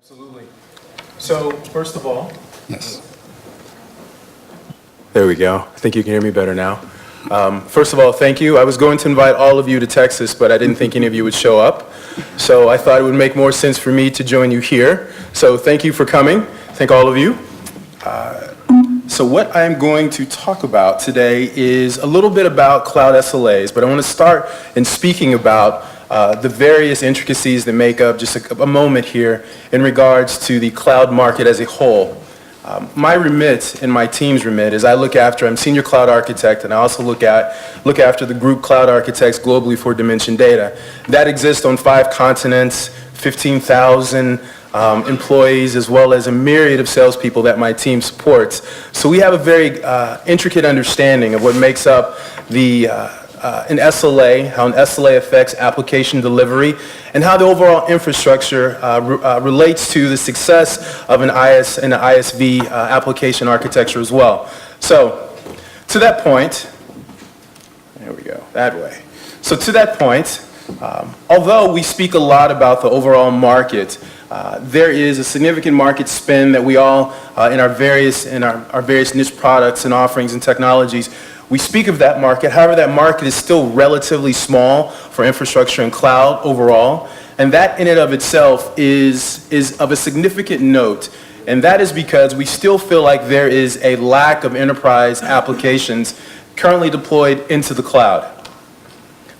Absolutely. So, first of all, Yes. there we go. I think you can hear me better now. First of all, thank you. I was going to invite all of you to Texas, but I didn't think any of you would show up. So I thought it would make more sense for me to join you here. So thank you for coming. Thank all of you. So what I'm going to talk about today is a little bit about cloud SLAs, but I want to start in speaking about the various intricacies that make up just a moment here in regards to the cloud market as a whole. My remit and my team's remit is I'm senior cloud architect, and I also look after the group cloud architects globally for Dimension Data. That exists on 5 continents, 15,000 employees, as well as a myriad of salespeople that my team supports. So we have a very intricate understanding of what makes up an SLA, how an SLA affects application delivery, and how the overall infrastructure relates to the success of an ISV application architecture as well. So, to that point, there we go, that way. So to that point, although we speak a lot about the overall market, there is a significant market spend that we all, in our various niche products and offerings and technologies, we speak of that market. However, that market is still relatively small for infrastructure and cloud overall. And that in and of itself is of a significant note. And that is because we still feel like there is a lack of enterprise applications currently deployed into the cloud.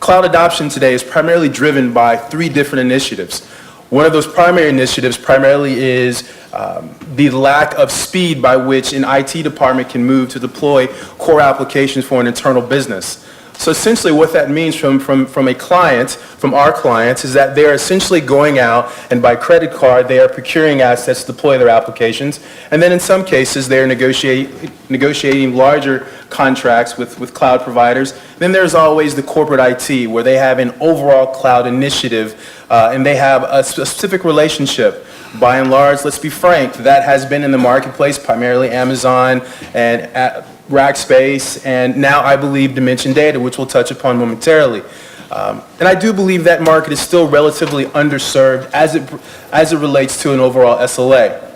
Cloud adoption today is primarily driven by 3 different initiatives. One of those primary initiatives primarily is the lack of speed by which an IT department can move to deploy core applications for an internal business. So essentially what that means from our clients, is that they're essentially going out and by credit card they are procuring assets to deploy their applications. And then in some cases they're negotiating larger contracts with cloud providers. Then there's always the corporate IT, where they have an overall cloud initiative and they have a specific relationship. By and large, let's be frank, that has been in the marketplace, primarily Amazon and Rackspace, and now I believe Dimension Data, which we'll touch upon momentarily. And I do believe that market is still relatively underserved as it relates to an overall SLA.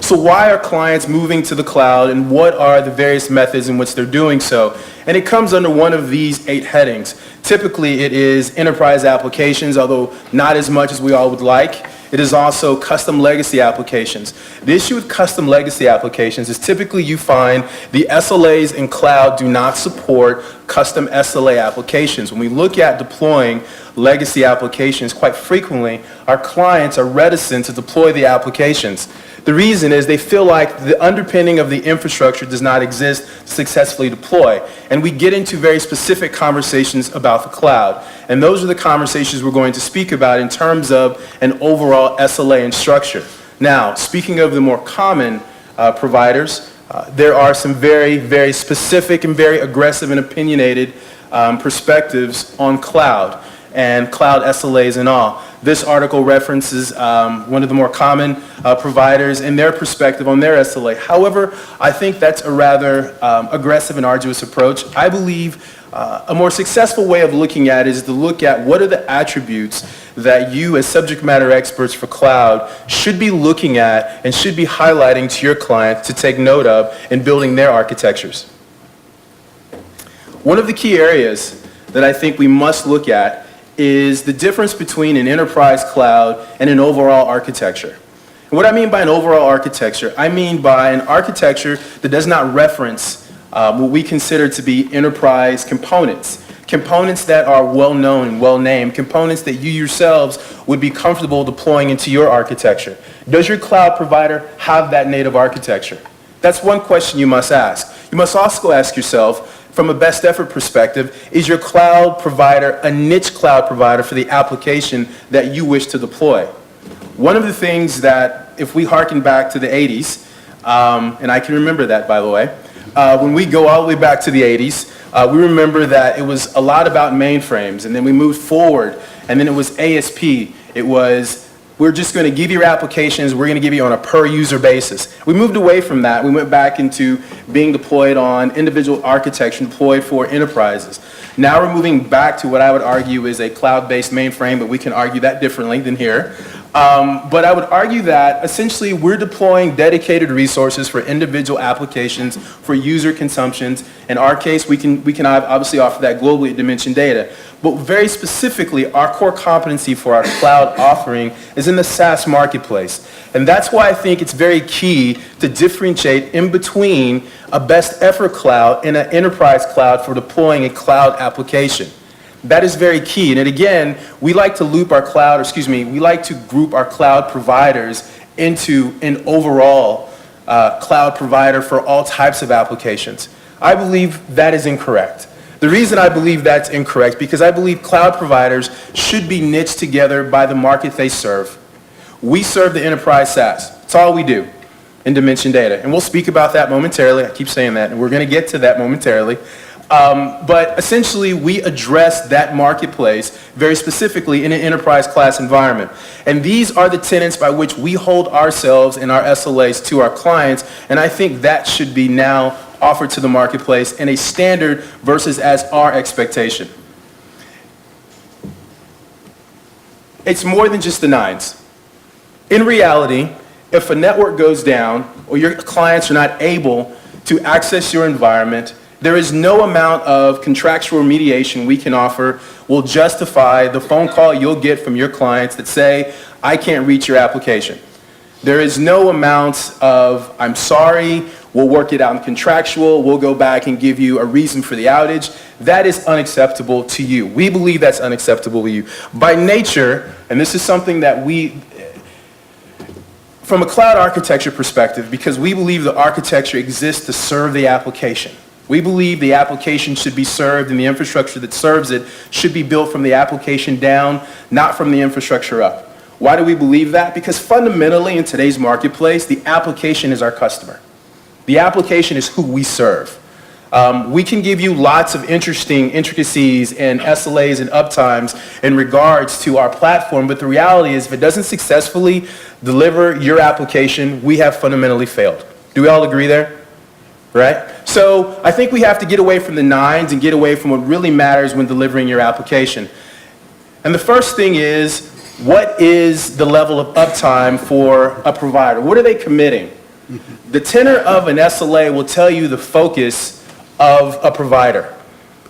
So why are clients moving to the cloud, and what are the various methods in which they're doing so? And it comes under one of these 8 headings. Typically it is enterprise applications, although not as much as we all would like. It is also custom legacy applications. The issue with custom legacy applications is typically you find the SLAs in cloud do not support custom SLA applications. When we look at deploying legacy applications, quite frequently our clients are reticent to deploy the applications. The reason is they feel like the underpinning of the infrastructure does not exist to successfully deploy. And we get into very specific conversations about the cloud. And those are the conversations we're going to speak about in terms of an overall SLA and structure. Now, speaking of the more common providers, there are some very, very specific and very aggressive and opinionated perspectives on cloud and cloud SLAs and all. This article references one of the more common providers and their perspective on their SLA. However, I think that's a rather aggressive and arduous approach. I believe a more successful way of looking at it is to look at what are the attributes that you as subject matter experts for cloud should be looking at and should be highlighting to your client to take note of in building their architectures. One of the key areas that I think we must look at is the difference between an enterprise cloud and an overall architecture. And what I mean by an overall architecture, I mean by an architecture that does not reference what we consider to be enterprise components. Components that are well known and well named, components that you yourselves would be comfortable deploying into your architecture. Does your cloud provider have that native architecture? That's one question you must ask. You must also ask yourself, from a best effort perspective, is your cloud provider a niche cloud provider for the application that you wish to deploy? One of the things that, if we harken back to the 80s, and I can remember that, by the way, when we go all the way back to the 80s, we remember that it was a lot about mainframes, and then we moved forward, and then it was ASP. It was, we're just going to give you your applications, we're going to give you on a per user basis. We moved away from that. We went back into being deployed on individual architecture deployed for enterprises. Now we're moving back to what I would argue is a cloud-based mainframe, but we can argue that differently than here. But I would argue that essentially we're deploying dedicated resources for individual applications for user consumptions. In our case, we can obviously offer that globally at Dimension Data. But very specifically, our core competency for our cloud offering is in the SaaS marketplace. And that's why I think it's very key to differentiate in between a best effort cloud and an enterprise cloud for deploying a cloud application. That is very key. And again, we like to group our cloud providers into an overall cloud provider for all types of applications. I believe that is incorrect. The reason I believe that's incorrect because I believe cloud providers should be niched together by the market they serve. We serve the enterprise SaaS. That's all we do in Dimension Data. And we'll speak about that momentarily. I keep saying that, and we're going to get to that momentarily. But essentially, we address that marketplace very specifically in an enterprise class environment. And these are the tenets by which we hold ourselves and our SLAs to our clients. And I think that should be now offered to the marketplace in a standard versus as our expectation. It's more than just the nines. In reality, if a network goes down or your clients are not able to access your environment, there is no amount of contractual remediation we can offer will justify the phone call you'll get from your clients that say, I can't reach your application. There is no amount of, I'm sorry, we'll work it out in contractual, we'll go back and give you a reason for the outage. That is unacceptable to you. We believe that's unacceptable to you. By nature, and this is something that from a cloud architecture perspective, because we believe the architecture exists to serve the application. We believe the application should be served and the infrastructure that serves it should be built from the application down, not from the infrastructure up. Why do we believe that? Because fundamentally in today's marketplace, the application is our customer. The application is who we serve. We can give you lots of interesting intricacies and SLAs and uptimes in regards to our platform, but the reality is if it doesn't successfully deliver your application, we have fundamentally failed. Do we all agree there? Right? So I think we have to get away from the nines and get away from what really matters when delivering your application. And the first thing is, what is the level of uptime for a provider? What are they committing? The tenor of an SLA will tell you the focus of a provider.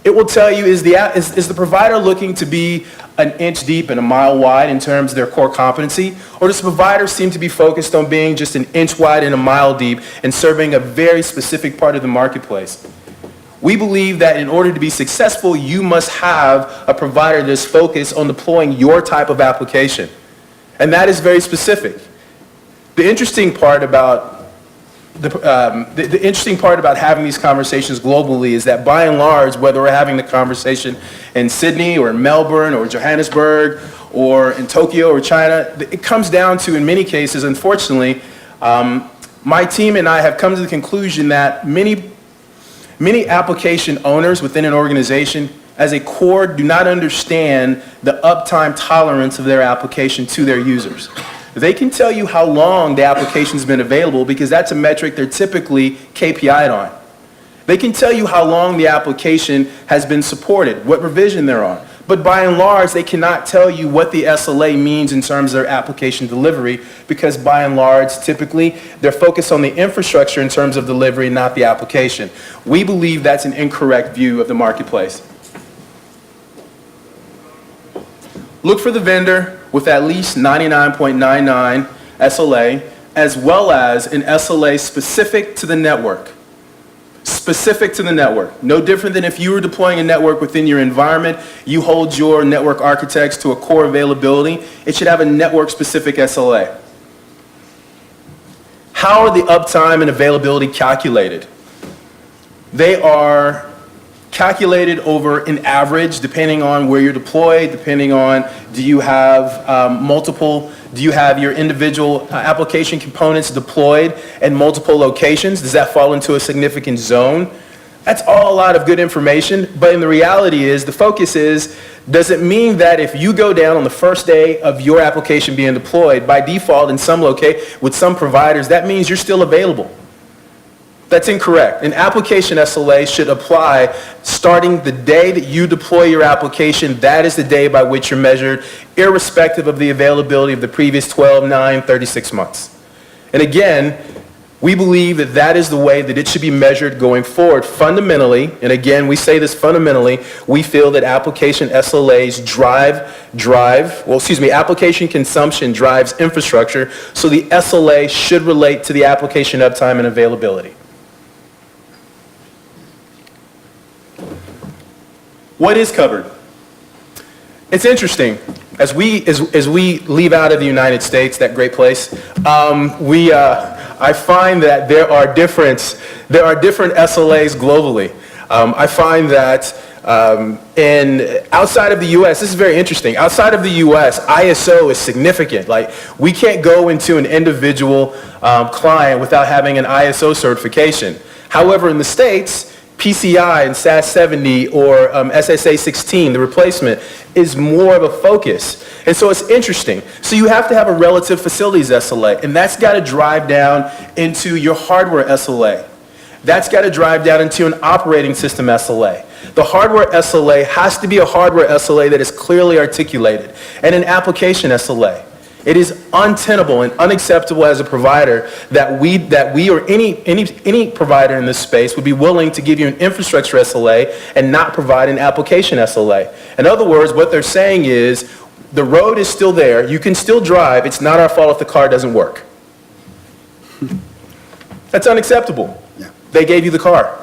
It will tell you, is the provider looking to be an inch deep and a mile wide in terms of their core competency? Or does the provider seem to be focused on being just an inch wide and a mile deep and serving a very specific part of the marketplace? We believe that in order to be successful, you must have a provider that's focused on deploying your type of application. And that is very specific. The interesting part about having these conversations globally is that by and large, whether we're having the conversation in Sydney or in Melbourne or Johannesburg or in Tokyo or China, it comes down to, in many cases, unfortunately, my team and I have come to the conclusion that many application owners within an organization as a core do not understand the uptime tolerance of their application to their users. They can tell you how long the application's been available because that's a metric they're typically KPI'd on. They can tell you how long the application has been supported, what revision they're on. But by and large, they cannot tell you what the SLA means in terms of their application delivery because by and large, typically, they're focused on the infrastructure in terms of delivery, not the application. We believe that's an incorrect view of the marketplace. Look for the vendor with at least 99.99 SLA, as well as an SLA specific to the network. Specific to the network. No different than if you were deploying a network within your environment, you hold your network architects to a core availability, it should have a network-specific SLA. How are the uptime and availability calculated? They are calculated over an average depending on where you're deployed, depending on do you have your individual application components deployed in multiple locations? Does that fall into a significant zone? That's all a lot of good information, but in the reality is, the focus is, does it mean that if you go down on the first day of your application being deployed, by default in some with some providers, that means you're still available? That's incorrect. An application SLA should apply starting the day that you deploy your application. That is the day by which you're measured, irrespective of the availability of the previous 12, 9, 36 months. And again, we believe that that is the way that it should be measured going forward. Fundamentally, and again, we say this fundamentally, we feel that application SLAs application consumption drives infrastructure, so the SLA should relate to the application uptime and availability. What is covered? It's interesting. As we leave out of the United States, that great place, I find that there are different SLAs globally. I find that outside of the U.S., this is very interesting. Outside of the U.S., ISO is significant. Like, we can't go into an individual client without having an ISO certification. However, in the States, PCI and SAS 70 or SSA 16, the replacement, is more of a focus. And so it's interesting. So you have to have a relative facilities SLA, and that's got to drive down into your hardware SLA. That's got to drive down into an operating system SLA. The hardware SLA has to be a hardware SLA that is clearly articulated, and an application SLA. It is untenable and unacceptable as a provider that we or any provider in this space would be willing to give you an infrastructure SLA and not provide an application SLA. In other words, what they're saying is the road is still there. You can still drive. It's not our fault if the car doesn't work. That's unacceptable. Yeah. They gave you the car.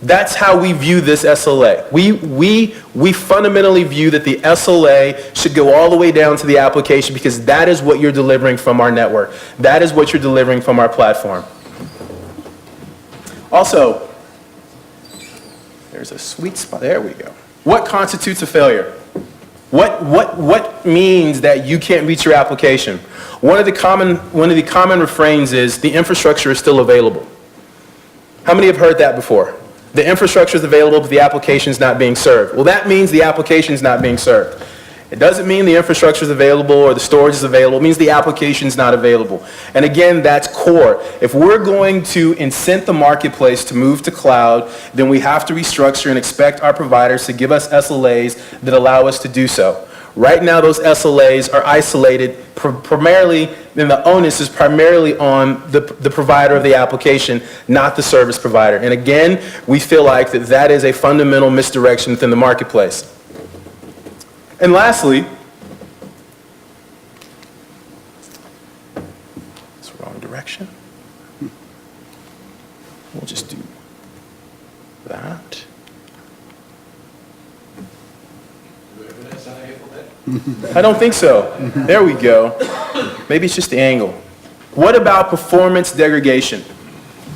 That's how we view this SLA. We fundamentally view that the SLA should go all the way down to the application, because that is what you're delivering from our network. That is what you're delivering from our platform. Also, there's a sweet spot. There we go. What constitutes a failure? What means that you can't reach your application? One of the common refrains is the infrastructure is still available. How many have heard that before? The infrastructure is available, but the application is not being served. Well, that means the application is not being served. It doesn't mean the infrastructure is available or the storage is available. It means the application is not available. And again, that's core. If we're going to incent the marketplace to move to cloud, then we have to restructure and expect our providers to give us SLAs that allow us to do so. Right now, those SLAs are isolated primarily, and the onus is primarily on the provider of the application, not the service provider. And again, we feel like that is a fundamental misdirection within the marketplace. And lastly, it's the wrong direction. We'll just do that. I don't think so. There we go. Maybe it's just the angle. What about performance degradation?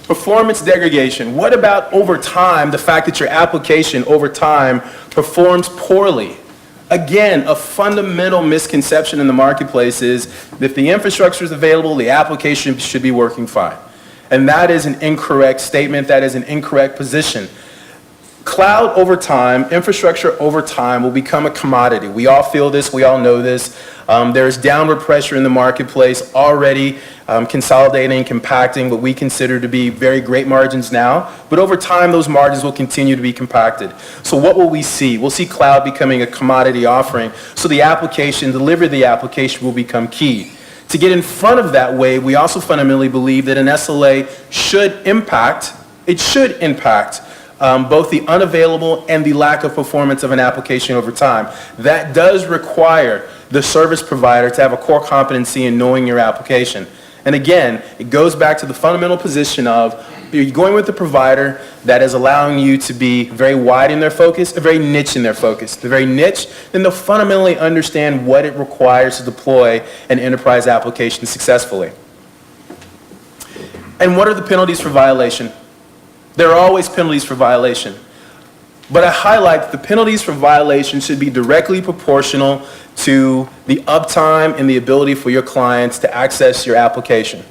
Performance degradation. What about over time, the fact that your application over time performs poorly? Again, a fundamental misconception in the marketplace is that if the infrastructure is available, the application should be working fine. And that is an incorrect statement. That is an incorrect position. Cloud over time, infrastructure over time will become a commodity. We all feel this, we all know this. There's downward pressure in the marketplace already consolidating, compacting what we consider to be very great margins now. But over time, those margins will continue to be compacted. So what will we see? We'll see cloud becoming a commodity offering. So the application, delivery of the application will become key. To get in front of that wave, we also fundamentally believe that an SLA should impact both the unavailable and the lack of performance of an application over time. That does require the service provider to have a core competency in knowing your application. And again, it goes back to the fundamental position of you're going with the provider that is allowing you to be very wide in their focus, very niche in their focus. The very niche, then they'll fundamentally understand what it requires to deploy an enterprise application successfully. And what are the penalties for violation? There are always penalties for violation. But I highlight that the penalties for violation should be directly proportional to the uptime and the ability for your clients to access your application.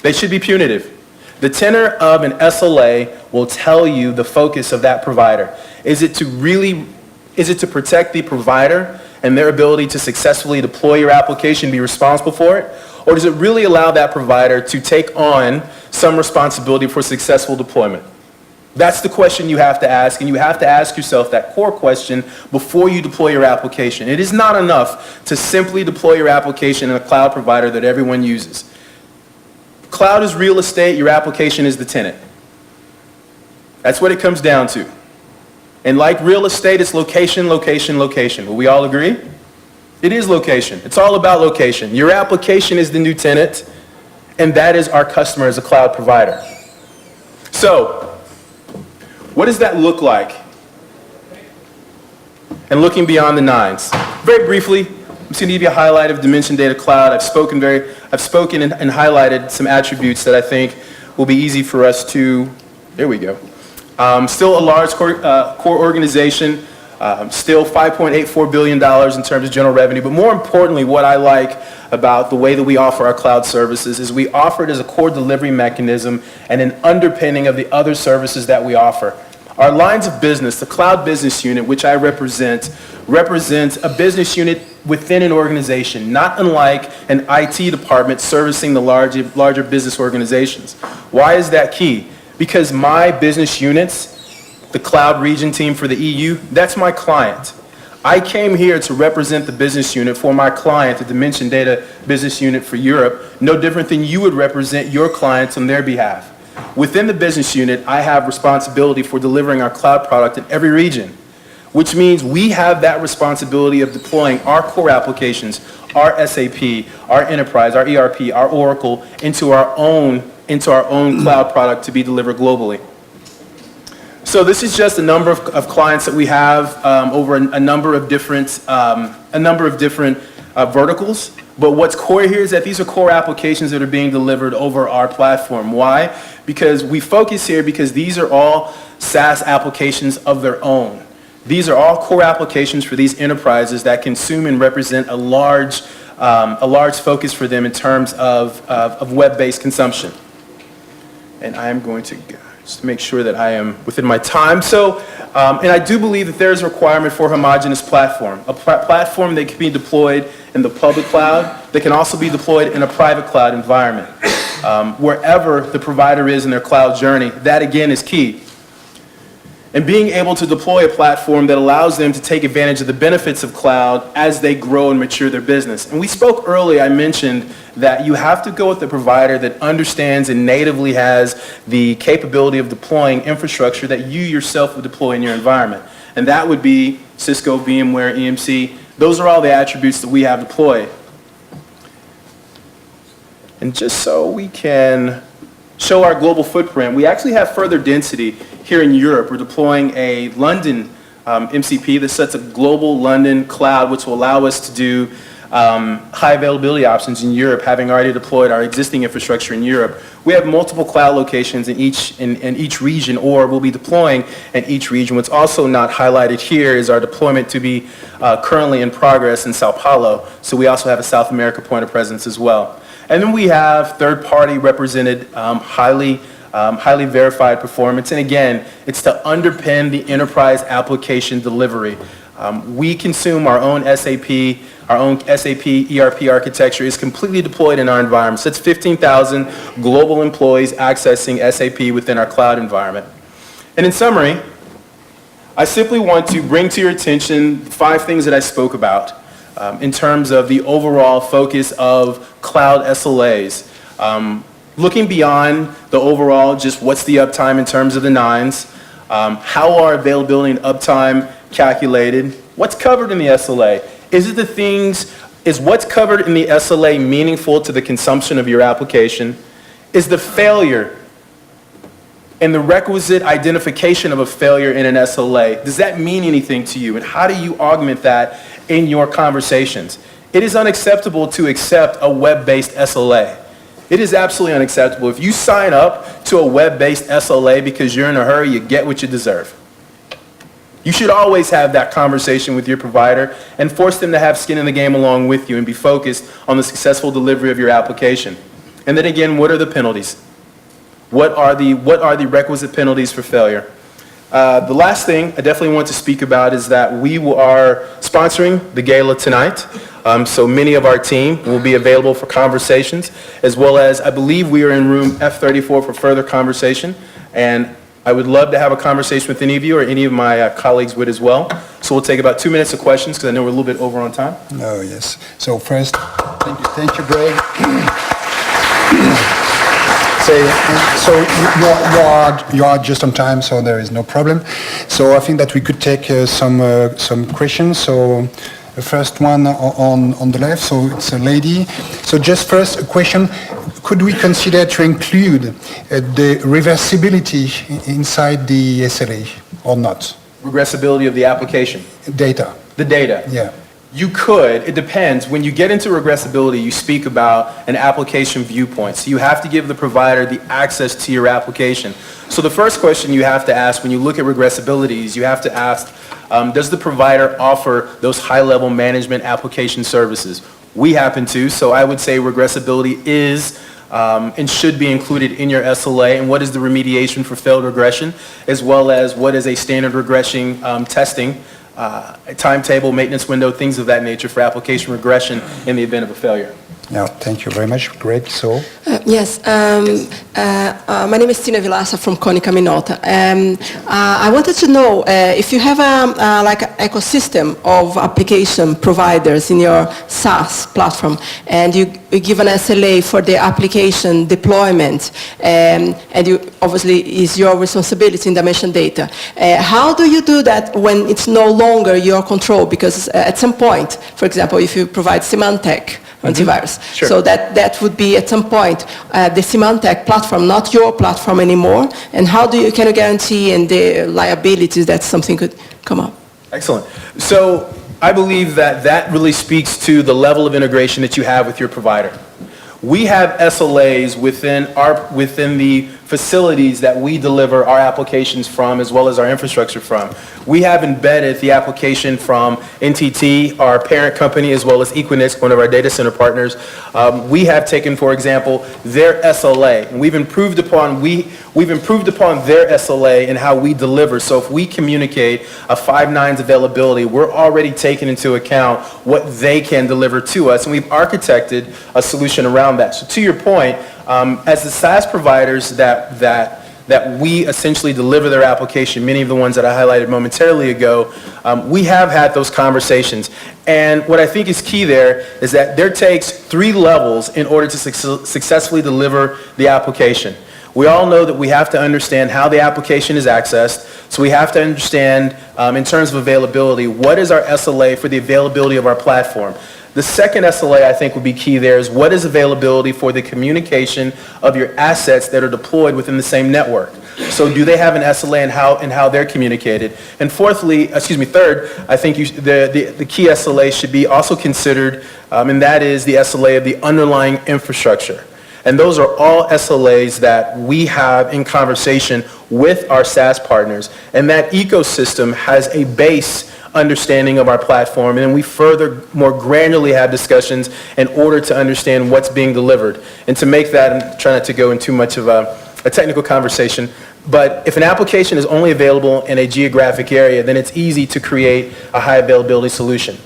They should be punitive. The tenor of an SLA will tell you the focus of that provider. Is it to protect the provider and their ability to successfully deploy your application and be responsible for it? Or does it really allow that provider to take on some responsibility for successful deployment? That's the question you have to ask, and you have to ask yourself that core question before you deploy your application. It is not enough to simply deploy your application in a cloud provider that everyone uses. Cloud is real estate, your application is the tenant. That's what it comes down to. And like real estate, it's location, location, location. Will we all agree? It is location. It's all about location. Your application is the new tenant, and that is our customer as a cloud provider. So, what does that look like? And looking beyond the nines. Very briefly, I'm just going to give you a highlight of Dimension Data Cloud. I've spoken and highlighted some attributes that I think will be easy for us to, there we go. Still a large core organization, still $5.84 billion in terms of general revenue, but more importantly, what I like about the way that we offer our cloud services is we offer it as a core delivery mechanism and an underpinning of the other services that we offer. Our lines of business, the cloud business unit, which I represents a business unit within an organization, not unlike an IT department servicing the larger business organizations. Why is that key? Because my business units, the cloud region team for the EU, that's my client. I came here to represent the business unit for my client, the Dimension Data business unit for Europe, no different than you would represent your clients on their behalf. Within the business unit, I have responsibility for delivering our cloud product in every region, which means we have that responsibility of deploying our core applications, our SAP, our enterprise, our ERP, our Oracle, into our own cloud product to be delivered globally. So this is just a number of clients that we have over a number of different verticals. But what's core here is that these are core applications that are being delivered over our platform. Why? Because we focus here because these are all SaaS applications of their own. These are all core applications for these enterprises that consume and represent a large focus for them in terms of web-based consumption. And I am going to just make sure that I am within my time. So, and I do believe that there is a requirement for a homogeneous platform, a platform that can be deployed in the public cloud, that can also be deployed in a private cloud environment. Wherever the provider is in their cloud journey, that again is key. And being able to deploy a platform that allows them to take advantage of the benefits of cloud as they grow and mature their business. And we spoke earlier, I mentioned that you have to go with the provider that understands and natively has the capability of deploying infrastructure that you yourself would deploy in your environment. And that would be Cisco, VMware, EMC. Those are all the attributes that we have deployed. And just so we can show our global footprint, we actually have further density here in Europe. We're deploying a London MCP that sets a global London cloud, which will allow us to do high availability options in Europe, having already deployed our existing infrastructure in Europe. We have multiple cloud locations in each region, or we'll be deploying in each region. What's also not highlighted here is our deployment to be currently in progress in Sao Paulo. So we also have a South America point of presence as well. And then we have third-party represented, highly verified performance. And again, it's to underpin the enterprise application delivery. We consume our own SAP. Our own SAP ERP architecture is completely deployed in our environment. So it's 15,000 global employees accessing SAP within our cloud environment. And in summary, I simply want to bring to your attention 5 things that I spoke about in terms of the overall focus of cloud SLAs. Looking beyond the overall, just what's the uptime in terms of the nines, how are availability and uptime calculated, what's covered in the SLA, is what's covered in the SLA meaningful to the consumption of your application, is the failure and the requisite identification of a failure in an SLA, does that mean anything to you, and how do you augment that in your conversations? It is unacceptable to accept a web-based SLA. It is absolutely unacceptable. If you sign up to a web-based SLA because you're in a hurry, you get what you deserve. You should always have that conversation with your provider and force them to have skin in the game along with you and be focused on the successful delivery of your application. And then again, what are the penalties? What are the requisite penalties for failure? The last thing I definitely want to speak about is that we are sponsoring the gala tonight. So many of our team will be available for conversations, as well as I believe we are in room F34 for further conversation. And I would love to have a conversation with any of you or any of my colleagues would as well. So we'll take about 2 minutes of questions because I know we're a little bit over on time. Oh, yes. So first, thank you, Greg. So you are just on time, so there is no problem. So I think that we could take some questions. So the first one on the left, so it's a lady. So just first a question, could we consider to include the reversibility inside the SLA or not? Regressibility of the application. Data. The data. Yeah. You could, it depends. When you get into regressibility, you speak about an application viewpoint. So you have to give the provider the access to your application. So the first question you have to ask when you look at regressibility is you have to ask, does the provider offer those high-level management application services? We happen to, so I would say regressibility is and should be included in your SLA, and what is the remediation for failed regression, as well as what is a standard regression testing, a timetable, maintenance window, things of that nature for application regression in the event of a failure. Yeah, thank you very much. Greg, so? Yes, my name is Tina Vilassa from Konica Minolta. I wanted to know if you have like an ecosystem of application providers in your SaaS platform, and you give an SLA for the application deployment, and you obviously is your responsibility in dimension data. How do you do that when it's no longer your control? Because at some point, for example, if you provide Symantec antivirus. Sure. So that would be at some point the Symantec platform, not your platform anymore. And how can you guarantee in the liabilities that something could come up? Excellent. So I believe that really speaks to the level of integration that you have with your provider. We have SLAs within the facilities that we deliver our applications from, as well as our infrastructure from. We have embedded the application from NTT, our parent company, as well as Equinix, one of our data center partners. We have taken, for example, their SLA, and we've improved upon their SLA and how we deliver. So if we communicate a 5 nines availability, we're already taking into account what they can deliver to us, and we've architected a solution around that. So to your point, as the SaaS providers that we essentially deliver their application, many of the ones that I highlighted momentarily ago, we have had those conversations. And what I think is key there is that there takes 3 levels in order to successfully deliver the application. We all know that we have to understand how the application is accessed, so we have to understand in terms of availability, what is our SLA for the availability of our platform. The second SLA I think would be key there is what is availability for the communication of your assets that are deployed within the same network. So do they have an SLA and how they're communicated? And third, I think the key SLA should be also considered, and that is the SLA of the underlying infrastructure. And those are all SLAs that we have in conversation with our SaaS partners. And that ecosystem has a base understanding of our platform, and then we further more granularly have discussions in order to understand what's being delivered. And to make that, and try not to go into too much of a technical conversation, but if an application is only available in a geographic area, then it's easy to create a high availability solution.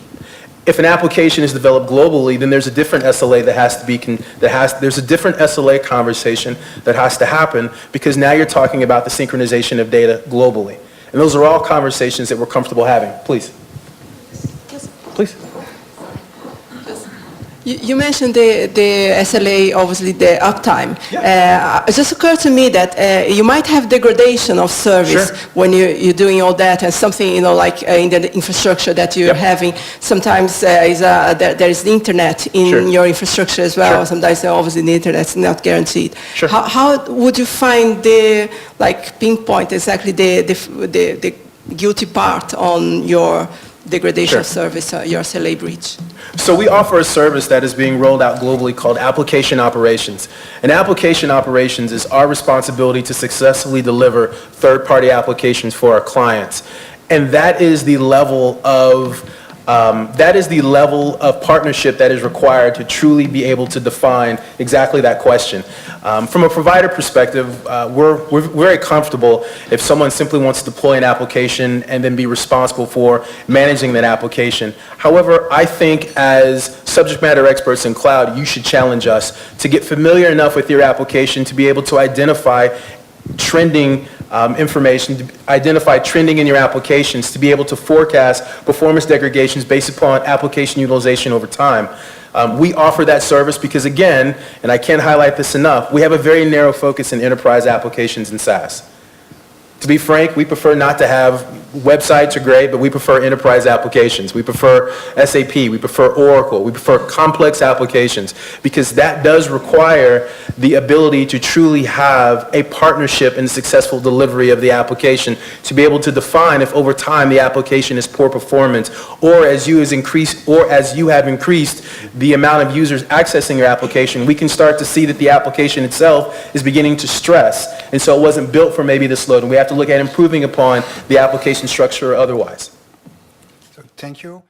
If an application is developed globally, then there's a different SLA that has to be, there's a different SLA conversation that has to happen, because now you're talking about the synchronization of data globally. And those are all conversations that we're comfortable having. Please. Yes. Please. You mentioned the SLA, obviously the uptime. Yeah. It just occurred to me that you might have degradation of service. Sure. When you're doing all that, and something, like in the infrastructure that you're Yep. having. Sometimes there is the internet in Sure. your infrastructure as well. Sure. Sometimes obviously the internet's not guaranteed. Sure. How would you find pinpoint exactly the guilty part on your degradation Sure. of service, your SLA breach? So we offer a service that is being rolled out globally called application operations. And application operations is our responsibility to successfully deliver third-party applications for our clients. And that is the level of partnership that is required to truly be able to define exactly that question. From a provider perspective, we're very comfortable if someone simply wants to deploy an application and then be responsible for managing that application. However, I think as subject matter experts in cloud, you should challenge us to get familiar enough with your application to be able to identify trending information, to identify trending in your applications, to be able to forecast performance degradations based upon application utilization over time. We offer that service because, again, and I can't highlight this enough, we have a very narrow focus in enterprise applications and SaaS. To be frank, we prefer not to have websites are great, but we prefer enterprise applications. We prefer SAP, we prefer Oracle, we prefer complex applications because that does require the ability to truly have a partnership in successful delivery of the application to be able to define if over time the application is poor performance or as you have increased the amount of users accessing your application, we can start to see that the application itself is beginning to stress. And so it wasn't built for maybe this load. And we have to look at improving upon the application structure or otherwise. So, thank you.